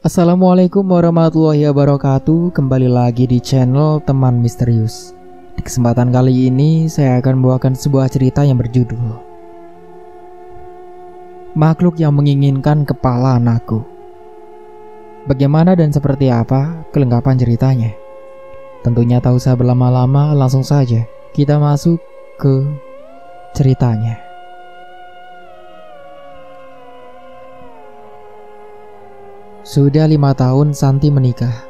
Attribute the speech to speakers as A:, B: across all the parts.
A: Assalamualaikum warahmatullahi wabarakatuh. Kembali lagi di channel Teman Misterius. Di kesempatan kali ini saya akan membawakan sebuah cerita yang berjudul Makhluk yang menginginkan kepala anakku. Bagaimana dan seperti apa kelengkapan ceritanya? Tentunya tak usah berlama-lama, langsung saja kita masuk ke ceritanya. Sudah 5 tahun Santi menikah.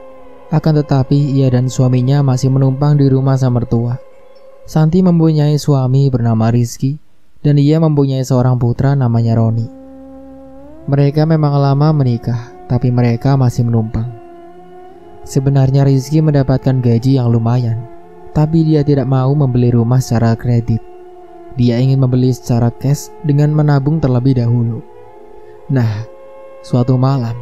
A: Akan tetapi ia dan suaminya masih menumpang di rumah sang mertua. Santi mempunyai suami bernama Rizky, dan ia mempunyai seorang putra namanya Roni. Mereka memang lama menikah, tapi mereka masih menumpang. Sebenarnya Rizky mendapatkan gaji yang lumayan, tapi dia tidak mau membeli rumah secara kredit. Dia ingin membeli secara cash dengan menabung terlebih dahulu. Nah, suatu malam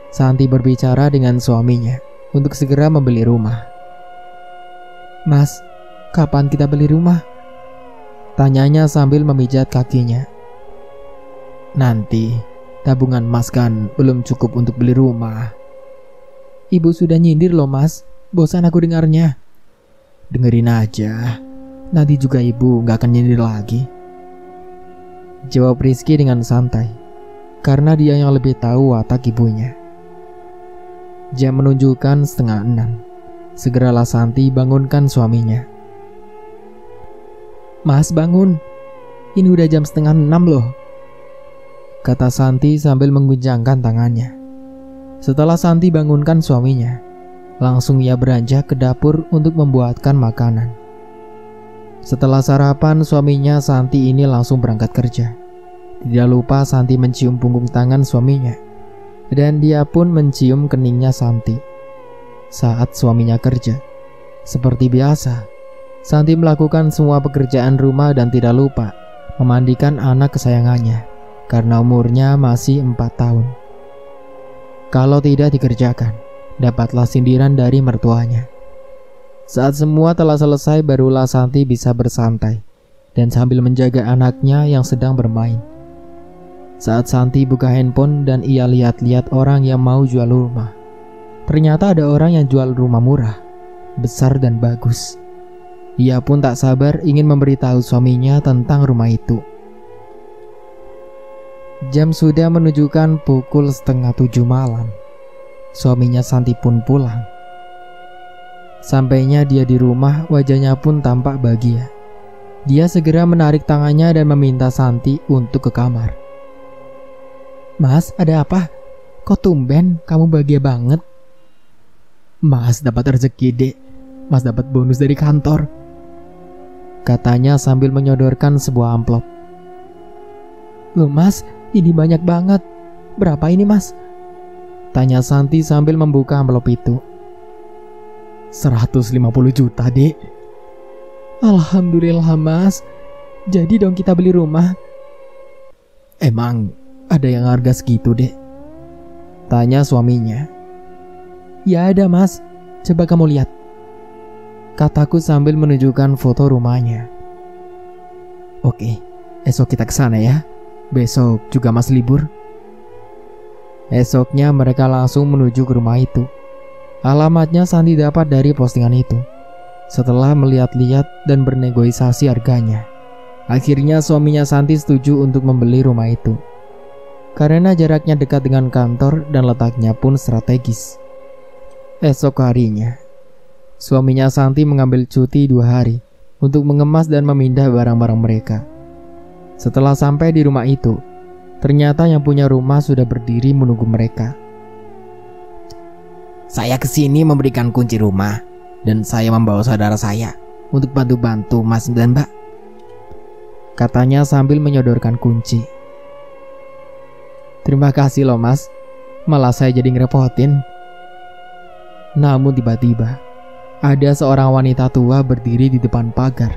A: Santi berbicara dengan suaminya untuk segera membeli rumah. "Mas, kapan kita beli rumah?" tanyanya sambil memijat kakinya. "Nanti, tabungan mas kan belum cukup untuk beli rumah." "Ibu sudah nyindir loh mas, bosan aku dengarnya." "Dengerin aja, nanti juga ibu gak akan nyindir lagi," jawab Rizky dengan santai, karena dia yang lebih tahu watak ibunya. Jam menunjukkan 5:30. Segeralah Santi bangunkan suaminya. "Mas bangun, ini udah jam 5:30 loh," kata Santi sambil mengguncangkan tangannya. Setelah Santi bangunkan suaminya, langsung ia beranjak ke dapur untuk membuatkan makanan. Setelah sarapan, suaminya Santi ini langsung berangkat kerja. Tidak lupa Santi mencium punggung tangan suaminya, dan dia pun mencium keningnya Santi saat suaminya kerja. Seperti biasa, Santi melakukan semua pekerjaan rumah dan tidak lupa memandikan anak kesayangannya karena umurnya masih 4 tahun. Kalau tidak dikerjakan, dapatlah sindiran dari mertuanya. Saat semua telah selesai, barulah Santi bisa bersantai dan sambil menjaga anaknya yang sedang bermain. Saat Santi buka handphone dan ia lihat-lihat orang yang mau jual rumah. Ternyata ada orang yang jual rumah murah, besar dan bagus. Ia pun tak sabar ingin memberitahu suaminya tentang rumah itu. Jam sudah menunjukkan pukul 6:30 malam. Suaminya Santi pun pulang. Sampainya dia di rumah, wajahnya pun tampak bahagia. Dia segera menarik tangannya dan meminta Santi untuk ke kamar. "Mas, ada apa? Kok tumben kamu bahagia banget?" "Mas dapat rezeki, Dek. Mas dapat bonus dari kantor," katanya sambil menyodorkan sebuah amplop. "Loh mas, ini banyak banget. Berapa ini mas?" tanya Santi sambil membuka amplop itu. 150 juta, Dek." "Alhamdulillah mas. Jadi dong kita beli rumah." "Emang ada yang harga segitu, Dek?" tanya suaminya. "Ya ada mas, coba kamu lihat," kataku sambil menunjukkan foto rumahnya. "Oke, esok kita kesana ya. Besok juga mas libur." Esoknya mereka langsung menuju ke rumah itu. Alamatnya Santi dapat dari postingan itu. Setelah melihat-lihat dan bernegosiasi harganya, akhirnya suaminya Santi setuju untuk membeli rumah itu. Karena jaraknya dekat dengan kantor dan letaknya pun strategis. Esok harinya, suaminya Santi mengambil cuti 2 hari untuk mengemas dan memindah barang-barang mereka. Setelah sampai di rumah itu, ternyata yang punya rumah sudah berdiri menunggu mereka. "Saya kesini memberikan kunci rumah, dan saya membawa saudara saya untuk bantu-bantu mas dan mbak," katanya sambil menyodorkan kunci. "Terima kasih loh mas, malah saya jadi ngerepotin." Namun tiba-tiba ada seorang wanita tua berdiri di depan pagar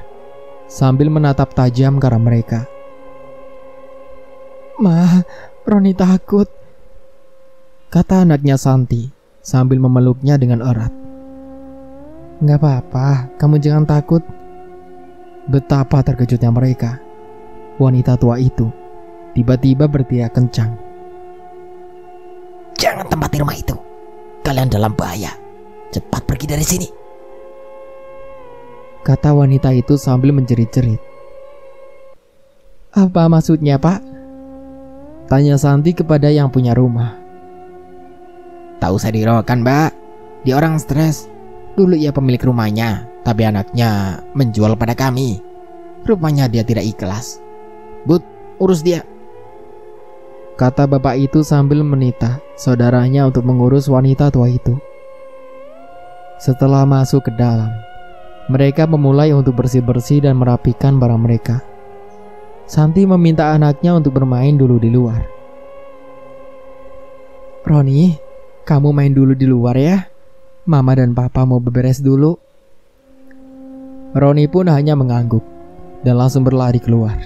A: sambil menatap tajam ke arah mereka. "Ma, Roni takut," kata anaknya Santi sambil memeluknya dengan erat. "Gak apa-apa, kamu jangan takut." Betapa terkejutnya mereka. Wanita tua itu tiba-tiba berteriak kencang.
B: Jangan tempati rumah itu. Kalian dalam bahaya. Cepat pergi dari sini,
A: kata wanita itu sambil menjerit-jerit. Apa maksudnya, Pak? Tanya Santi kepada yang punya rumah.
B: Tak usah dihiraukan, Mbak. Dia orang stres. Dulu ia pemilik rumahnya, tapi anaknya menjual pada kami. Rupanya dia tidak ikhlas. Bud, urus dia,
A: kata bapak itu sambil menita saudaranya untuk mengurus wanita tua itu. Setelah masuk ke dalam, mereka memulai untuk bersih-bersih dan merapikan barang mereka. Santi meminta anaknya untuk bermain dulu di luar. Roni, kamu main dulu di luar ya. Mama dan papa mau beberes dulu. Roni pun hanya mengangguk dan langsung berlari keluar.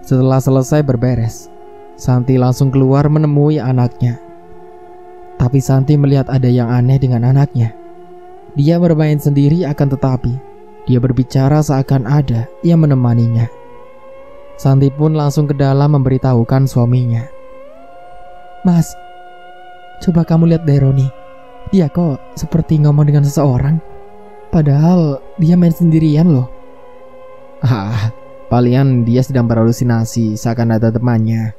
A: Setelah selesai berberes, Santi langsung keluar menemui anaknya. Tapi Santi melihat ada yang aneh dengan anaknya. Dia bermain sendiri, akan tetapi dia berbicara seakan ada yang menemaninya. Santi pun langsung ke dalam memberitahukan suaminya. Mas, coba kamu lihat deh Roni. Dia kok seperti ngomong dengan seseorang. Padahal dia main sendirian loh.
B: Palingan dia sedang berhalusinasi seakan ada temannya.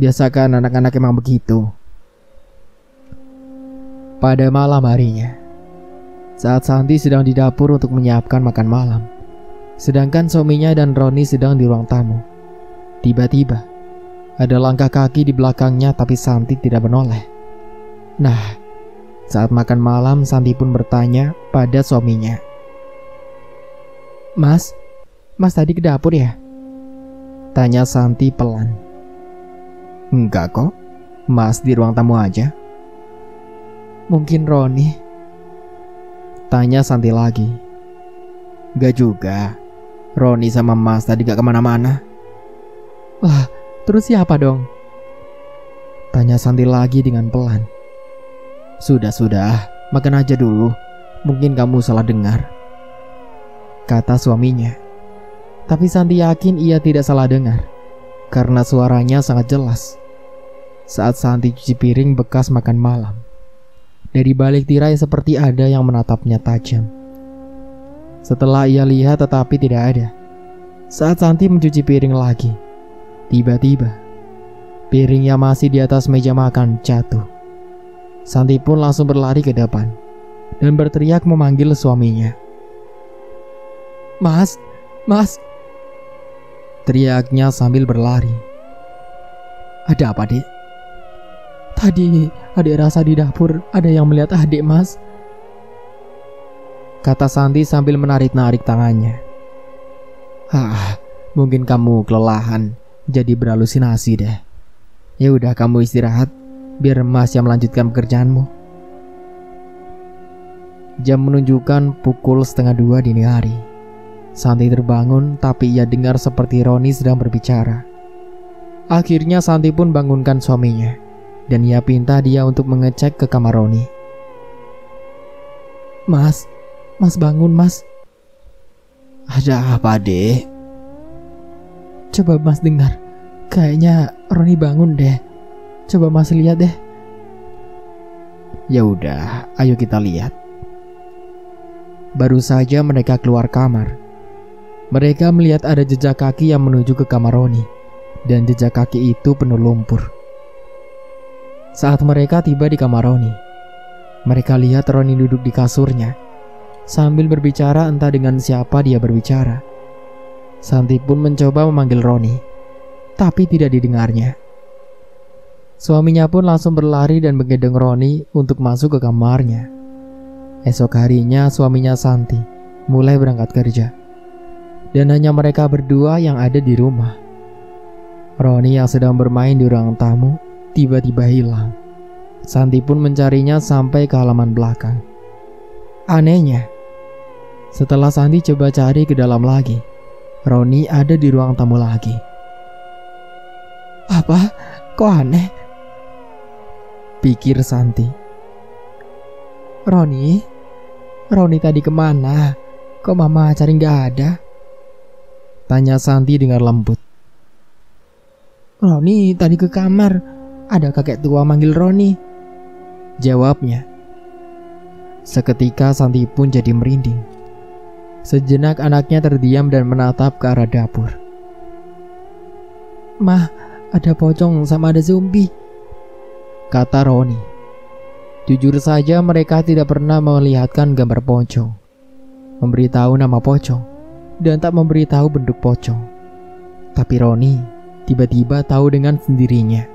B: Biasakan anak-anak emang begitu.
A: Pada malam harinya, saat Santi sedang di dapur untuk menyiapkan makan malam, sedangkan suaminya dan Roni sedang di ruang tamu, tiba-tiba ada langkah kaki di belakangnya, tapi Santi tidak menoleh. Nah, saat makan malam, Santi pun bertanya pada suaminya. Mas tadi ke dapur ya? Tanya Santi pelan.
B: Enggak kok, Mas di ruang tamu aja.
A: Mungkin Roni? Tanya Santi lagi.
B: Enggak juga, Roni sama Mas tadi gak kemana-mana.
A: Lah, terus siapa dong? Tanya Santi lagi dengan pelan.
B: Sudah, makan aja dulu. Mungkin kamu salah dengar,
A: kata suaminya. Tapi Santi yakin ia tidak salah dengar, karena suaranya sangat jelas. Saat Santi cuci piring bekas makan malam, dari balik tirai seperti ada yang menatapnya tajam. Setelah ia lihat tetapi tidak ada. Saat Santi mencuci piring lagi, tiba-tiba piring yang masih di atas meja makan jatuh. Santi pun langsung berlari ke depan dan berteriak memanggil suaminya. Mas, teriaknya sambil berlari. Ada apa, Dek? Tadi adik rasa di dapur ada yang melihat adik, Mas, kata Santi sambil menarik-narik tangannya.
B: Mungkin kamu kelelahan jadi berhalusinasi deh. Ya udah, kamu istirahat biar Mas yang melanjutkan pekerjaanmu.
A: Jam menunjukkan pukul 1:30 dini hari. Santi terbangun, tapi ia dengar seperti Roni sedang berbicara. Akhirnya Santi pun bangunkan suaminya, dan ia pinta dia untuk mengecek ke kamar Roni. Mas bangun, Mas.
B: Ada apa, Dek?
A: Coba Mas dengar, kayaknya Roni bangun deh. Coba Mas lihat deh.
B: Ya udah, ayo kita lihat.
A: Baru saja mereka keluar kamar, mereka melihat ada jejak kaki yang menuju ke kamar Roni, dan jejak kaki itu penuh lumpur. Saat mereka tiba di kamar Roni, mereka lihat Roni duduk di kasurnya sambil berbicara, entah dengan siapa dia berbicara. Santi pun mencoba memanggil Roni, tapi tidak didengarnya. Suaminya pun langsung berlari dan menggendong Roni untuk masuk ke kamarnya. Esok harinya suaminya Santi mulai berangkat kerja, dan hanya mereka berdua yang ada di rumah. Roni yang sedang bermain di ruang tamu tiba-tiba hilang. Santi pun mencarinya sampai ke halaman belakang. Anehnya, setelah Santi coba cari ke dalam lagi, Roni ada di ruang tamu lagi. Apa? Kok aneh? Pikir Santi. Roni tadi kemana? Kok mama cari gak ada? Tanya Santi dengan lembut. Roni tadi ke kamar. Ada kakek tua manggil Roni. jawabnya. Seketika Santi pun jadi merinding. Sejenak anaknya terdiam dan menatap ke arah dapur. "Mah, ada pocong sama ada zombie," kata Roni. Jujur saja mereka tidak pernah melihatkan gambar pocong, memberitahu nama pocong, dan tak memberitahu bentuk pocong. Tapi Roni tiba-tiba tahu dengan sendirinya.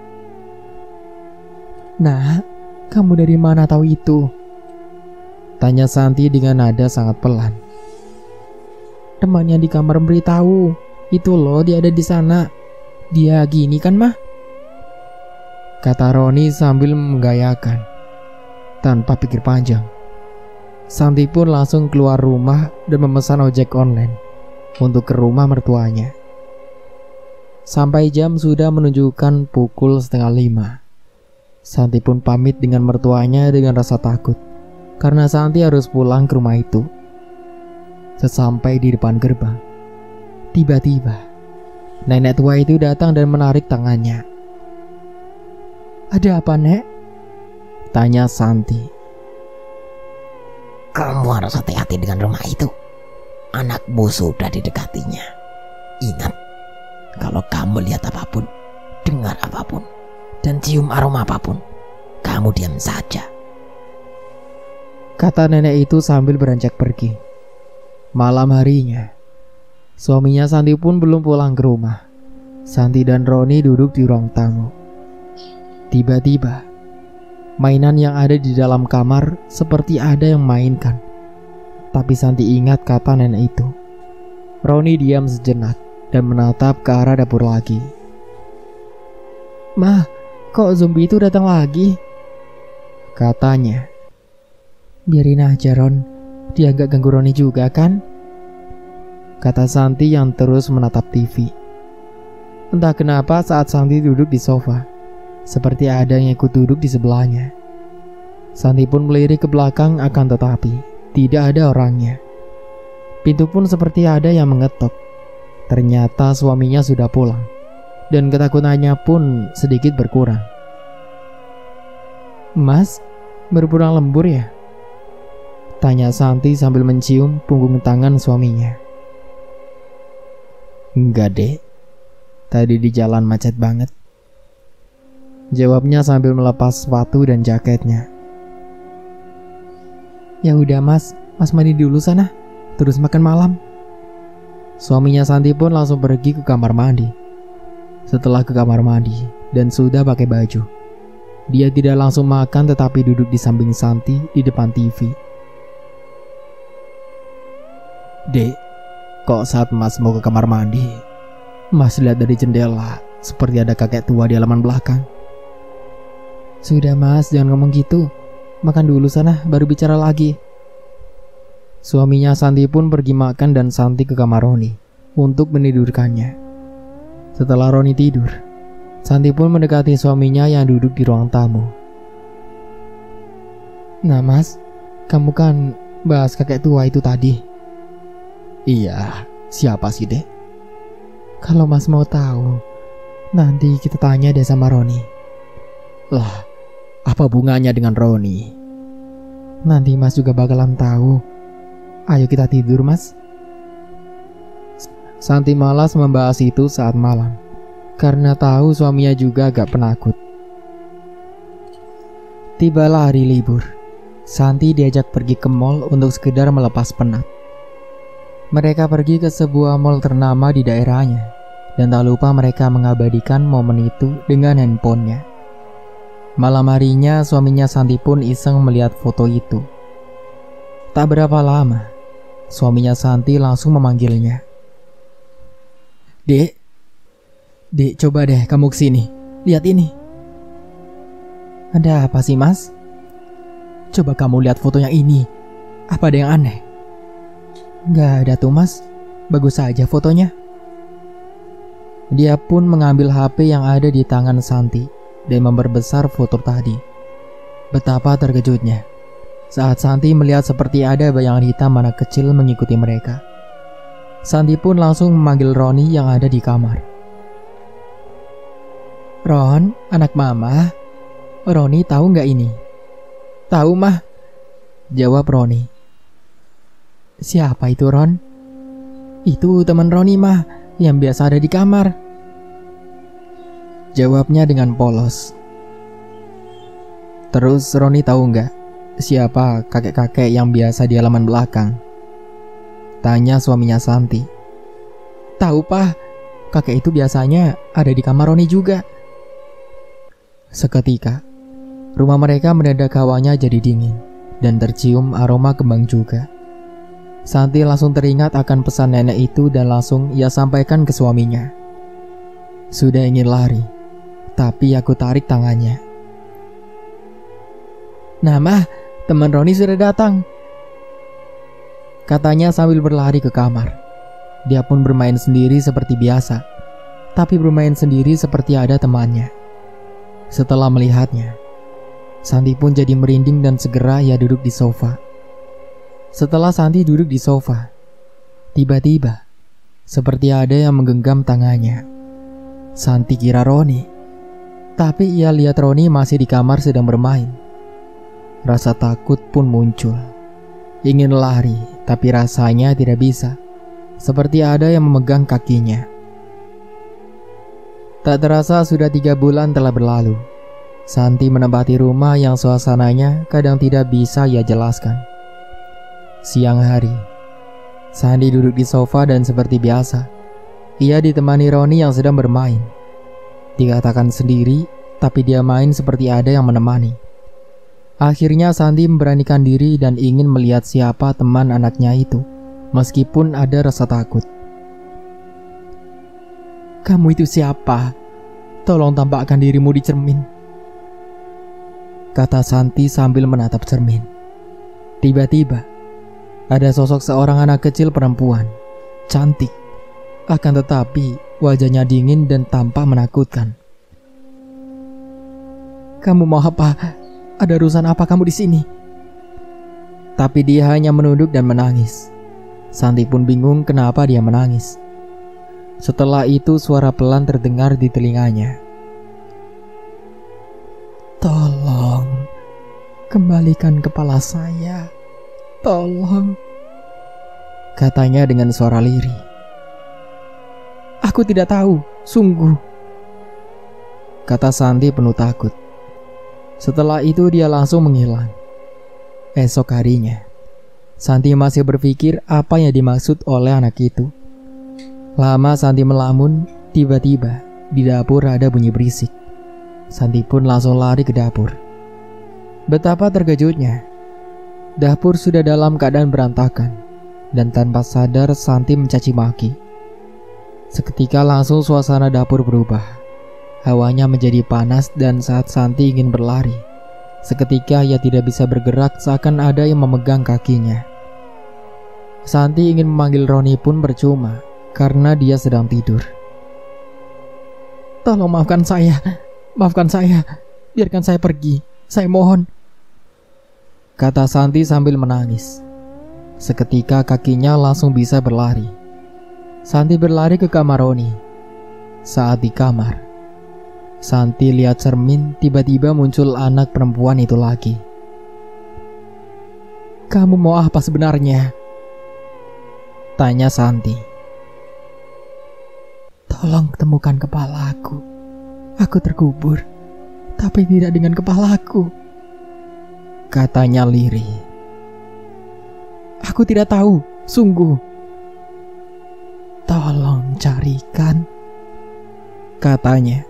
A: "Nah, kamu dari mana tahu itu?" tanya Santi dengan nada sangat pelan. "Temannya di kamar memberitahu. Itu loh, dia ada di sana. Dia gini kan, Mah?" kata Roni sambil menggayakan. Tanpa pikir panjang, Santi pun langsung keluar rumah dan memesan ojek online untuk ke rumah mertuanya. Sampai jam sudah menunjukkan pukul 4:30. Santi pun pamit dengan mertuanya dengan rasa takut, karena Santi harus pulang ke rumah itu. Sesampai di depan gerbang, tiba-tiba nenek tua itu datang dan menarik tangannya. "Ada apa, Nek?" tanya Santi.
B: Kamu harus hati-hati dengan rumah itu. Anakmu sudah didekatinya. Ingat, kalau kamu lihat apapun, dengar apapun, dan cium aroma apapun, kamu diam saja,
A: kata nenek itu sambil beranjak pergi. Malam harinya, suaminya Santi pun belum pulang ke rumah. Santi dan Roni duduk di ruang tamu. Tiba-tiba, mainan yang ada di dalam kamar seperti ada yang mainkan. Tapi Santi ingat kata nenek itu. Roni diam sejenak dan menatap ke arah dapur lagi. "Mah, kok zombie itu datang lagi?" katanya. "Biarin aja, Ron. Dia gak ganggu Roni juga kan?" kata Santi yang terus menatap TV. Entah kenapa saat Santi duduk di sofa, seperti ada yang ikut duduk di sebelahnya. Santi pun melirik ke belakang, akan tetapi tidak ada orangnya. Pintu pun seperti ada yang mengetok. Ternyata suaminya sudah pulang, dan ketakutannya pun sedikit berkurang. "Mas, baru pulang lembur ya?" tanya Santi sambil mencium punggung tangan suaminya.
B: "Enggak, Dek. Tadi di jalan macet banget,"
A: jawabnya sambil melepas sepatu dan jaketnya. "Ya udah, Mas mandi dulu sana, terus makan malam." Suaminya Santi pun langsung pergi ke kamar mandi. Setelah ke kamar mandi dan sudah pakai baju, dia tidak langsung makan tetapi duduk di samping Santi di depan TV.
B: "Dek, kok saat Mas mau ke kamar mandi, Mas lihat dari jendela seperti ada kakek tua di halaman belakang?"
A: "Sudah, Mas, jangan ngomong gitu. Makan dulu sana, baru bicara lagi." Suaminya Santi pun pergi makan dan Santi ke kamar Roni untuk menidurkannya. Setelah Roni tidur, Santi pun mendekati suaminya yang duduk di ruang tamu. "Nah, Mas, kamu kan bahas kakek tua itu tadi."
B: "Iya, siapa sih, Dek?"
A: "Kalau Mas mau tahu, nanti kita tanya deh sama Roni."
B: "Lah, apa hubungannya dengan Roni?"
A: "Nanti Mas juga bakalan tahu. Ayo kita tidur, Mas." Santi malas membahas itu saat malam, karena tahu suaminya juga agak penakut. Tibalah hari libur. Santi diajak pergi ke mall untuk sekedar melepas penat. Mereka pergi ke sebuah mall ternama di daerahnya, dan tak lupa mereka mengabadikan momen itu dengan handphonenya. Malam harinya suaminya Santi pun iseng melihat foto itu. Tak berapa lama, suaminya Santi langsung memanggilnya. Dek, coba deh kamu kesini. Lihat ini." "Ada apa sih, Mas?" "Coba kamu lihat fotonya ini. Apa ada yang aneh?" "Nggak ada tuh, Mas. Bagus saja fotonya." Dia pun mengambil HP yang ada di tangan Santi dan memperbesar foto tadi. Betapa terkejutnya saat Santi melihat seperti ada bayangan hitam anak kecil mengikuti mereka. Santi pun langsung memanggil Roni yang ada di kamar. "Ron, anak mama, Roni tahu nggak ini?" Tahu mah, jawab Roni. Siapa itu Ron? Itu teman Roni mah, yang biasa ada di kamar, jawabnya dengan polos. Terus Roni tahu nggak siapa kakek-kakek yang biasa di halaman belakang? Tanya suaminya Santi. Tahu Pak, kakek itu biasanya ada di kamar Roni juga. Seketika, rumah mereka mendadak hawanya jadi dingin dan tercium aroma kembang juga. Santi langsung teringat akan pesan nenek itu dan langsung ia sampaikan ke suaminya. Sudah ingin lari, tapi aku tarik tangannya. Nah mah, teman Roni sudah datang, katanya sambil berlari ke kamar. Dia pun bermain sendiri seperti biasa, tapi bermain sendiri seperti ada temannya. Setelah melihatnya, Santi pun jadi merinding dan segera ia duduk di sofa. Setelah Santi duduk di sofa, tiba-tiba seperti ada yang menggenggam tangannya. Santi kira Roni, tapi ia lihat Roni masih di kamar sedang bermain. Rasa takut pun muncul. Ingin lari, tapi rasanya tidak bisa. Seperti ada yang memegang kakinya. Tak terasa sudah 3 bulan telah berlalu. Santi menempati rumah yang suasananya kadang tidak bisa ia jelaskan. Siang hari, Santi duduk di sofa dan seperti biasa, ia ditemani Roni yang sedang bermain. Dikatakan sendiri, tapi dia main seperti ada yang menemani. Akhirnya Santi memberanikan diri dan ingin melihat siapa teman anaknya itu, meskipun ada rasa takut. Kamu itu siapa? Tolong tampakkan dirimu di cermin, kata Santi sambil menatap cermin. Tiba-tiba, ada sosok seorang anak kecil perempuan, cantik, akan tetapi wajahnya dingin dan tampak menakutkan. Kamu mau apa? Ada urusan apa kamu di sini? Tapi dia hanya menunduk dan menangis. Santi pun bingung kenapa dia menangis. Setelah itu suara pelan terdengar di telinganya. Tolong, kembalikan kepala saya. Tolong, katanya dengan suara lirih. Aku tidak tahu, sungguh, kata Santi penuh takut. Setelah itu dia langsung menghilang. Esok harinya, Santi masih berpikir apa yang dimaksud oleh anak itu. Lama Santi melamun, tiba-tiba di dapur ada bunyi berisik. Santi pun langsung lari ke dapur. Betapa terkejutnya. Dapur sudah dalam keadaan berantakan, dan tanpa sadar Santi mencaci maki. Seketika langsung suasana dapur berubah. Hawanya menjadi panas dan saat Santi ingin berlari, seketika ia tidak bisa bergerak seakan ada yang memegang kakinya. Santi ingin memanggil Roni pun percuma karena dia sedang tidur. Tolong maafkan saya, biarkan saya pergi, saya mohon, kata Santi sambil menangis. Seketika kakinya langsung bisa berlari. Santi berlari ke kamar Roni. Saat di kamar, Santi lihat cermin, tiba-tiba muncul anak perempuan itu lagi. Kamu mau apa sebenarnya? Tanya Santi. Tolong temukan kepalaku. Aku terkubur, tapi tidak dengan kepalaku, katanya lirih. Aku tidak tahu, sungguh. Tolong carikan, katanya.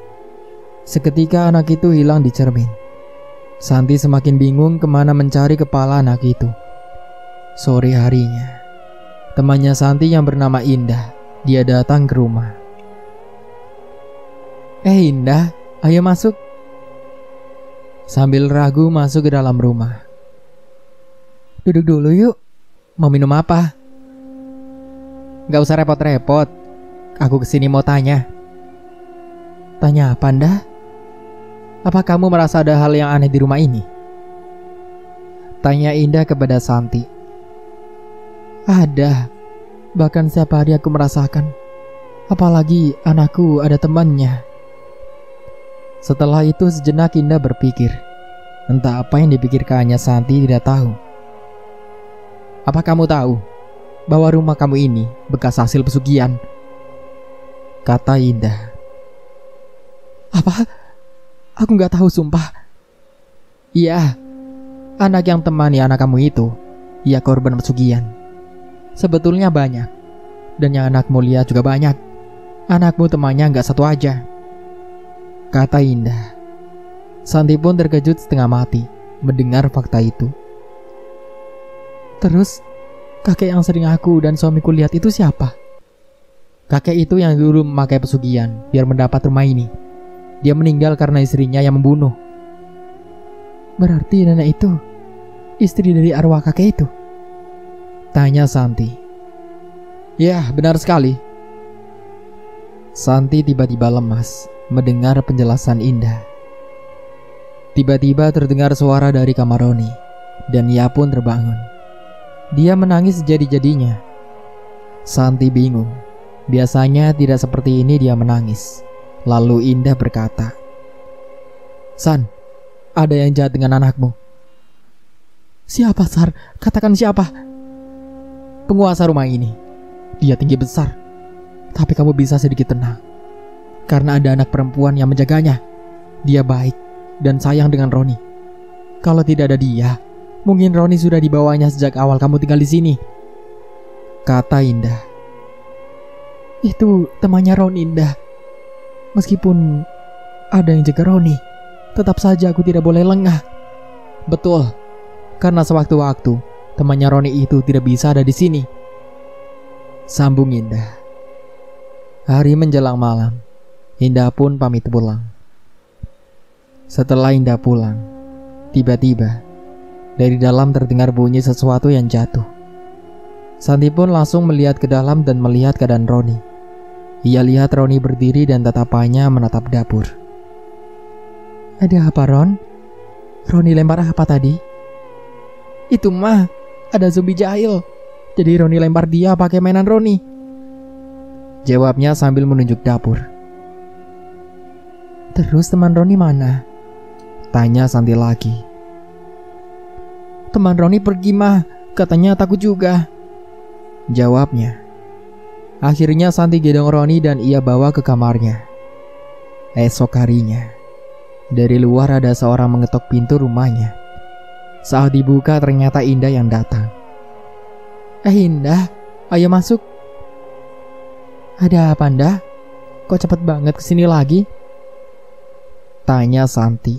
A: Seketika anak itu hilang di cermin. Santi semakin bingung kemana mencari kepala anak itu. Sore harinya, temannya Santi yang bernama Indah, dia datang ke rumah. Indah, ayo masuk. Sambil ragu masuk ke dalam rumah. Duduk dulu yuk, mau minum apa? Gak usah repot-repot, aku kesini mau tanya. Tanya apa Indah? Apa kamu merasa ada hal yang aneh di rumah ini? Tanya Indah kepada Santi. Ada, bahkan setiap hari aku merasakan. Apalagi anakku ada temannya. Setelah itu sejenak Indah berpikir. Entah apa yang dipikirkannya, Santi tidak tahu. Apa kamu tahu bahwa rumah kamu ini bekas hasil pesugihan? Kata Indah. Apa? Aku gak tahu sumpah. Iya, anak yang temani anak kamu itu, ia korban pesugihan. Sebetulnya banyak, dan yang anakmu lihat juga banyak. Anakmu temannya gak satu aja, kata Indah. Santi pun terkejut setengah mati mendengar fakta itu. Terus, kakek yang sering aku dan suamiku lihat itu siapa? Kakek itu yang dulu memakai pesugihan biar mendapat rumah ini. Dia meninggal karena istrinya yang membunuh. Berarti nenek itu istri dari arwah kakek itu? Tanya Santi. Ya, benar sekali. Santi tiba-tiba lemas mendengar penjelasan Indah. Tiba-tiba terdengar suara dari kamar Roni, dan ia pun terbangun. Dia menangis jadi-jadinya. Santi bingung. Biasanya tidak seperti ini dia menangis. Lalu Indah berkata, San, ada yang jahat dengan anakmu. Siapa, Sar? Katakan siapa? Penguasa rumah ini. Dia tinggi besar. Tapi kamu bisa sedikit tenang, karena ada anak perempuan yang menjaganya. Dia baik dan sayang dengan Roni. Kalau tidak ada dia, mungkin Roni sudah dibawanya sejak awal kamu tinggal di sini, kata Indah. Itu temannya Roni, Indah. Meskipun ada yang jaga Roni, tetap saja aku tidak boleh lengah. Betul, karena sewaktu-waktu temannya Roni itu tidak bisa ada di sini, sambung Indah. Hari menjelang malam, Indah pun pamit pulang. Setelah Indah pulang, tiba-tiba dari dalam terdengar bunyi sesuatu yang jatuh. Santi pun langsung melihat ke dalam dan melihat keadaan Roni. Ia lihat Roni berdiri dan tatapannya menatap dapur. Ada apa, Ron? Roni lempar apa tadi? Itu mah, ada zombie jahil. Jadi Roni lempar dia pakai mainan Roni, jawabnya sambil menunjuk dapur. Terus teman Roni mana? Tanya Santi lagi. Teman Roni pergi mah, katanya takut juga, jawabnya. Akhirnya Santi gendong Roni dan ia bawa ke kamarnya. Esok harinya, dari luar ada seorang mengetok pintu rumahnya. Saat dibuka ternyata Indah yang datang. Indah, ayo masuk. Ada apa, Indah? Kok cepet banget kesini lagi? Tanya Santi.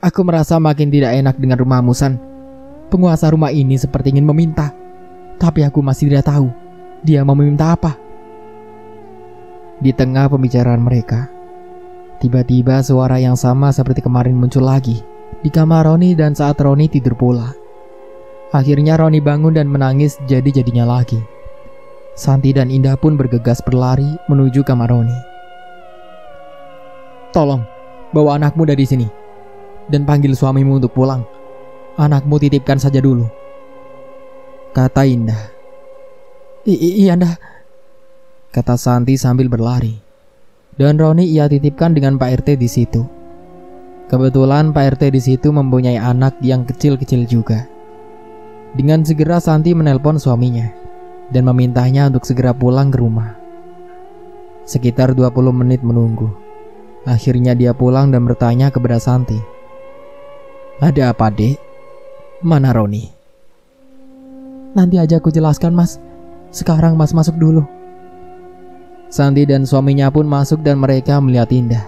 A: Aku merasa makin tidak enak dengan rumahmu, San. Penguasa rumah ini seperti ingin meminta, tapi aku masih tidak tahu dia mau meminta apa. Di tengah pembicaraan mereka, tiba-tiba suara yang sama seperti kemarin muncul lagi di kamar Roni dan saat Roni tidur pula. Akhirnya Roni bangun dan menangis jadi-jadinya lagi. Santi dan Indah pun bergegas berlari menuju kamar Roni. Tolong, bawa anakmu dari sini dan panggil suamimu untuk pulang. Anakmu titipkan saja dulu, kata Indah. Iya, Indah, kata Santi sambil berlari. Dan Roni ia titipkan dengan Pak RT di situ. Kebetulan Pak RT di situ mempunyai anak yang kecil-kecil juga. Dengan segera Santi menelpon suaminya dan memintanya untuk segera pulang ke rumah. Sekitar 20 menit menunggu. Akhirnya dia pulang dan bertanya kepada Santi. Ada apa, Dek? Mana Roni? Nanti aja aku jelaskan, Mas. Sekarang Mas masuk dulu. Santi dan suaminya pun masuk dan mereka melihat Indah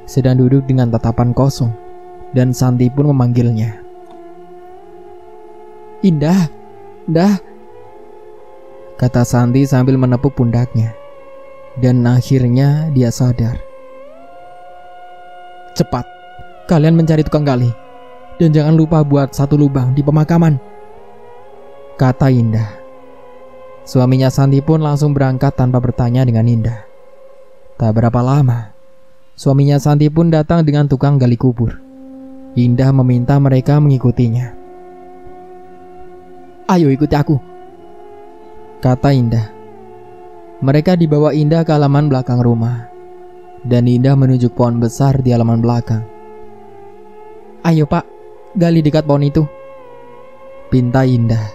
A: sedang duduk dengan tatapan kosong. Dan Santi pun memanggilnya. Indah, Indah, kata Santi sambil menepuk pundaknya. Dan akhirnya dia sadar. Cepat, kalian mencari tukang gali. Dan jangan lupa buat satu lubang di pemakaman, kata Indah. Suaminya Santi pun langsung berangkat tanpa bertanya dengan Indah. Tak berapa lama, suaminya Santi pun datang dengan tukang gali kubur. Indah meminta mereka mengikutinya. Ayo ikuti aku, kata Indah. Mereka dibawa Indah ke halaman belakang rumah. Dan Indah menunjuk pohon besar di halaman belakang. Ayo Pak, gali dekat pohon itu, pinta Indah.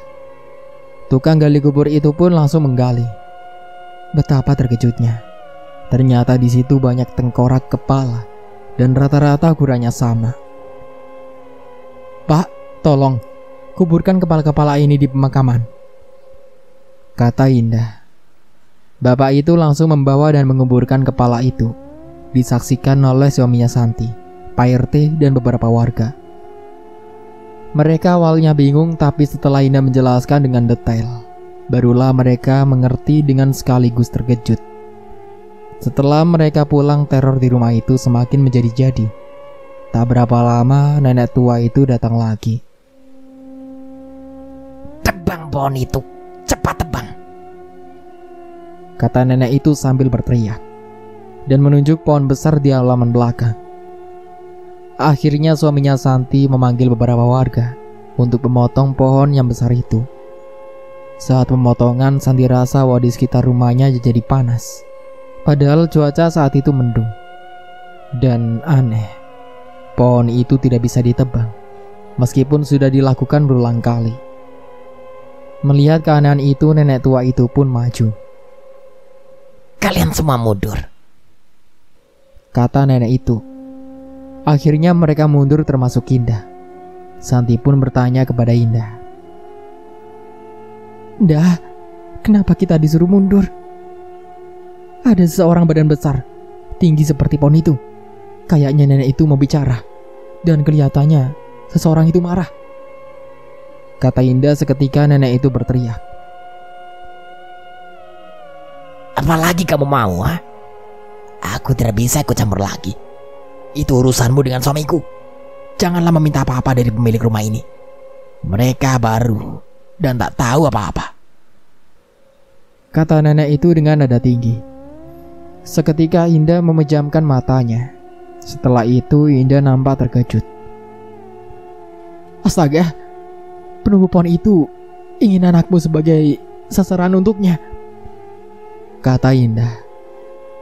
A: Tukang gali kubur itu pun langsung menggali. Betapa terkejutnya. Ternyata di situ banyak tengkorak kepala dan rata-rata ukurannya sama. Pak, tolong kuburkan kepala-kepala ini di pemakaman, kata Indah. Bapak itu langsung membawa dan menguburkan kepala itu. Disaksikan oleh suaminya Santi, Pak RT, dan beberapa warga. Mereka awalnya bingung, tapi setelah Indah menjelaskan dengan detail, barulah mereka mengerti dengan sekaligus terkejut. Setelah mereka pulang, teror di rumah itu semakin menjadi-jadi. Tak berapa lama, nenek tua itu datang lagi.
B: Tebang pohon itu, cepat tebang,
A: kata nenek itu sambil berteriak dan menunjuk pohon besar di halaman belakang. Akhirnya suaminya Santi memanggil beberapa warga untuk memotong pohon yang besar itu. Saat pemotongan, Santi rasa bahwa di sekitar rumahnya jadi panas. Padahal cuaca saat itu mendung. Dan aneh, pohon itu tidak bisa ditebang, meskipun sudah dilakukan berulang kali. Melihat keanehan itu, nenek tua itu pun maju.
B: Kalian semua mundur,
A: kata nenek itu. Akhirnya mereka mundur termasuk Indah. Santi pun bertanya kepada Indah. Dah, kenapa kita disuruh mundur? Ada seseorang badan besar, tinggi seperti pohon itu. Kayaknya nenek itu mau bicara. Dan kelihatannya seseorang itu marah, kata Indah seketika nenek itu berteriak.
B: Apalagi kamu mau, ha? Aku tidak bisa ikut campur lagi. Itu urusanmu dengan suamiku. Janganlah meminta apa-apa dari pemilik rumah ini. Mereka baru dan tak tahu apa-apa,
A: kata nenek itu dengan nada tinggi. Seketika Indah memejamkan matanya. Setelah itu Indah nampak terkejut. Astaga, penunggu pohon itu ingin anakmu sebagai sasaran untuknya, kata Indah.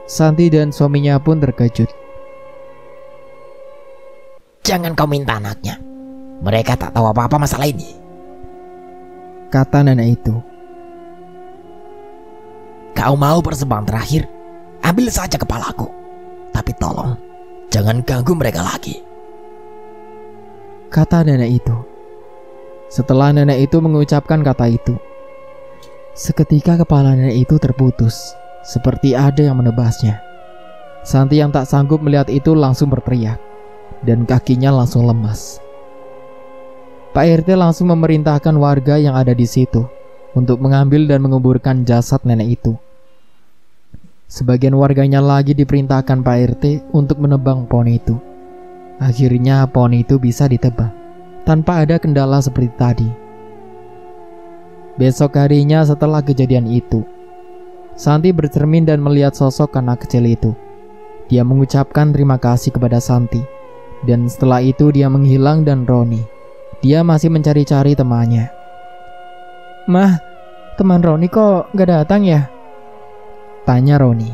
A: Santi dan suaminya pun terkejut.
B: Jangan kau minta anaknya. Mereka tak tahu apa-apa masalah ini,
A: kata nenek itu.
B: Kau mau persembahan terakhir? Ambil saja kepalaku. Tapi tolong, jangan ganggu mereka lagi,
A: kata nenek itu. Setelah nenek itu mengucapkan kata itu, seketika kepala nenek itu terputus, seperti ada yang menebasnya. Santi yang tak sanggup melihat itu langsung berteriak, dan kakinya langsung lemas. Pak RT langsung memerintahkan warga yang ada di situ untuk mengambil dan menguburkan jasad nenek itu. Sebagian warganya lagi diperintahkan Pak RT untuk menebang pohon itu. Akhirnya pohon itu bisa ditebang tanpa ada kendala seperti tadi. Besok harinya setelah kejadian itu, Santi bercermin dan melihat sosok anak kecil itu. Dia mengucapkan terima kasih kepada Santi. Dan setelah itu dia menghilang dan Roni, dia masih mencari-cari temannya. Mah, teman Roni kok gak datang ya? Tanya Roni.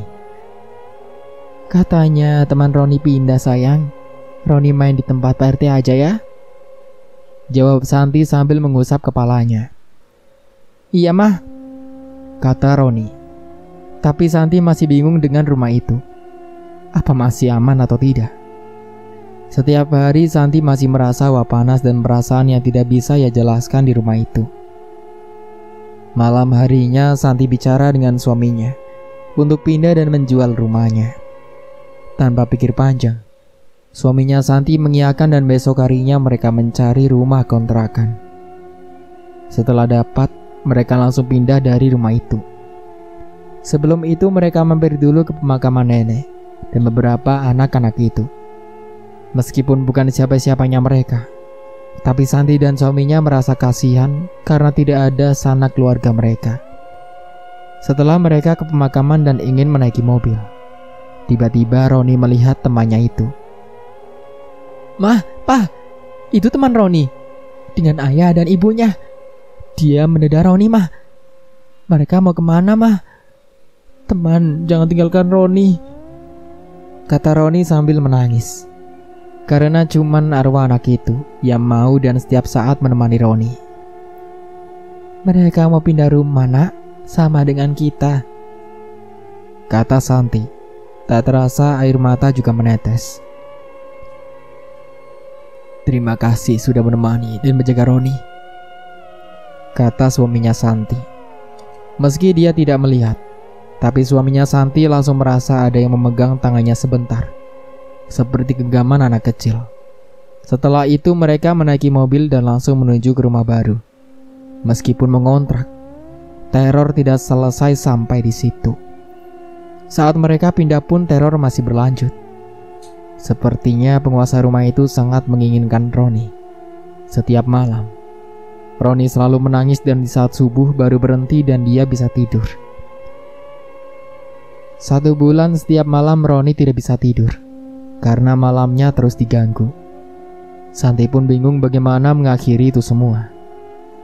A: Katanya teman Roni pindah sayang. Roni main di tempat Pak RT aja ya, jawab Santi sambil mengusap kepalanya. Iya mah, kata Roni. Tapi Santi masih bingung dengan rumah itu. Apa masih aman atau tidak? Setiap hari Santi masih merasa hawa panas dan perasaan yang tidak bisa ia jelaskan di rumah itu. Malam harinya Santi bicara dengan suaminya untuk pindah dan menjual rumahnya. Tanpa pikir panjang, suaminya Santi mengiyakan dan besok harinya mereka mencari rumah kontrakan. Setelah dapat, mereka langsung pindah dari rumah itu. Sebelum itu mereka mampir dulu ke pemakaman nenek dan beberapa anak-anak itu. Meskipun bukan siapa-siapanya mereka, tapi Santi dan suaminya merasa kasihan karena tidak ada sanak keluarga mereka. Setelah mereka ke pemakaman dan ingin menaiki mobil, tiba-tiba Roni melihat temannya itu. Mah, Pak, itu teman Roni dengan ayah dan ibunya. Dia mendedah Roni, Mah. Mereka mau kemana, Mah? Teman, jangan tinggalkan Roni, kata Roni sambil menangis. Karena cuman arwah anak itu yang mau dan setiap saat menemani Roni. Mereka mau pindah rumah, nak, sama dengan kita, kata Santi. Tak terasa air mata juga menetes. Terima kasih sudah menemani dan menjaga Roni, kata suaminya Santi. Meski dia tidak melihat, tapi suaminya Santi langsung merasa ada yang memegang tangannya sebentar, seperti genggaman anak kecil. Setelah itu mereka menaiki mobil dan langsung menuju ke rumah baru. Meskipun mengontrak, teror tidak selesai sampai di situ. Saat mereka pindah pun teror masih berlanjut. Sepertinya penguasa rumah itu sangat menginginkan Roni. Setiap malam, Roni selalu menangis dan di saat subuh baru berhenti dan dia bisa tidur. 1 bulan setiap malam Roni tidak bisa tidur karena malamnya terus diganggu. Santi pun bingung bagaimana mengakhiri itu semua.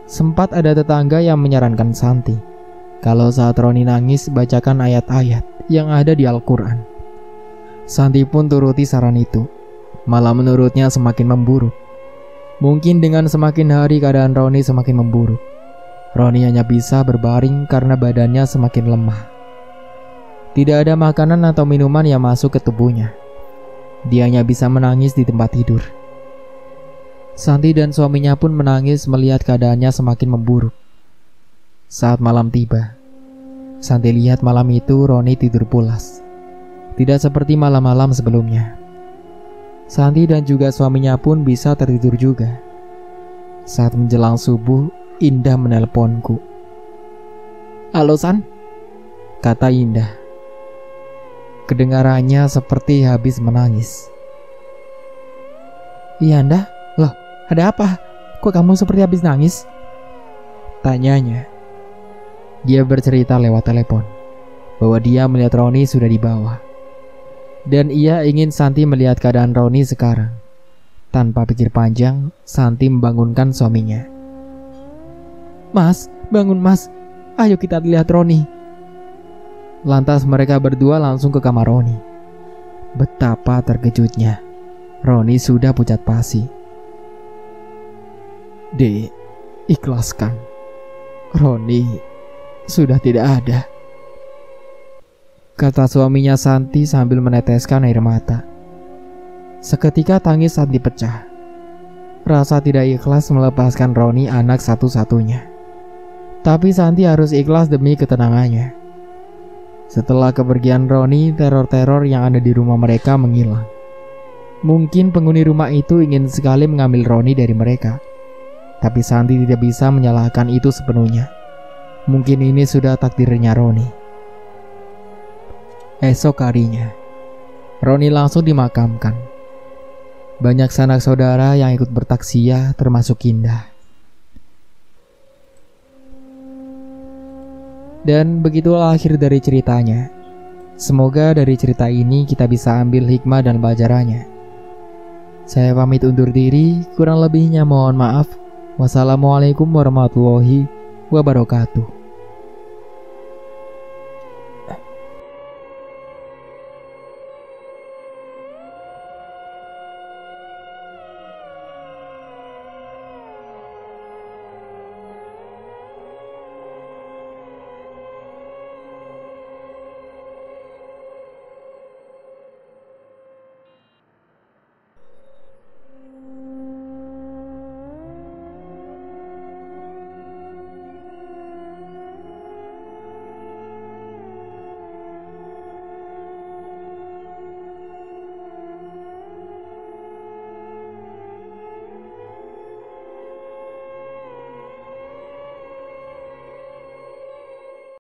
A: Sempat ada tetangga yang menyarankan Santi kalau saat Roni nangis bacakan ayat-ayat yang ada di Al-Quran. Santi pun turuti saran itu. Malah menurutnya semakin memburuk. Mungkin dengan semakin hari keadaan Roni semakin memburuk. Roni hanya bisa berbaring karena badannya semakin lemah. Tidak ada makanan atau minuman yang masuk ke tubuhnya. Dia hanya bisa menangis di tempat tidur. Santi dan suaminya pun menangis melihat keadaannya semakin memburuk. Saat malam tiba, Santi lihat malam itu Roni tidur pulas. Tidak seperti malam-malam sebelumnya. Santi dan juga suaminya pun bisa tertidur juga. Saat menjelang subuh, Indah menelponku. Halo San, kata Indah. Kedengarannya seperti habis menangis. Iya Indah, loh ada apa? Kok kamu seperti habis nangis? Tanyanya. Dia bercerita lewat telepon bahwa dia melihat Roni sudah dibawa. Dan ia ingin Santi melihat keadaan Roni sekarang. Tanpa pikir panjang, Santi membangunkan suaminya. Mas, bangun mas. Ayo kita lihat Roni. Lantas mereka berdua langsung ke kamar Roni. Betapa terkejutnya. Roni sudah pucat pasi. Dek, ikhlaskan. Roni sudah tidak ada, kata suaminya Santi sambil meneteskan air mata. Seketika tangis Santi pecah. Rasa tidak ikhlas melepaskan Roni anak satu-satunya. Tapi Santi harus ikhlas demi ketenangannya. Setelah kepergian Roni, teror-teror yang ada di rumah mereka menghilang. Mungkin penghuni rumah itu ingin sekali mengambil Roni dari mereka. Tapi Santi tidak bisa menyalahkan itu sepenuhnya. Mungkin ini sudah takdirnya Roni. Esok harinya, Roni langsung dimakamkan. Banyak sanak saudara yang ikut bertaksiah termasuk Indah. Dan begitulah akhir dari ceritanya. Semoga dari cerita ini kita bisa ambil hikmah dan pelajarannya. Saya pamit undur diri, kurang lebihnya mohon maaf. Wassalamualaikum warahmatullahi wabarakatuh.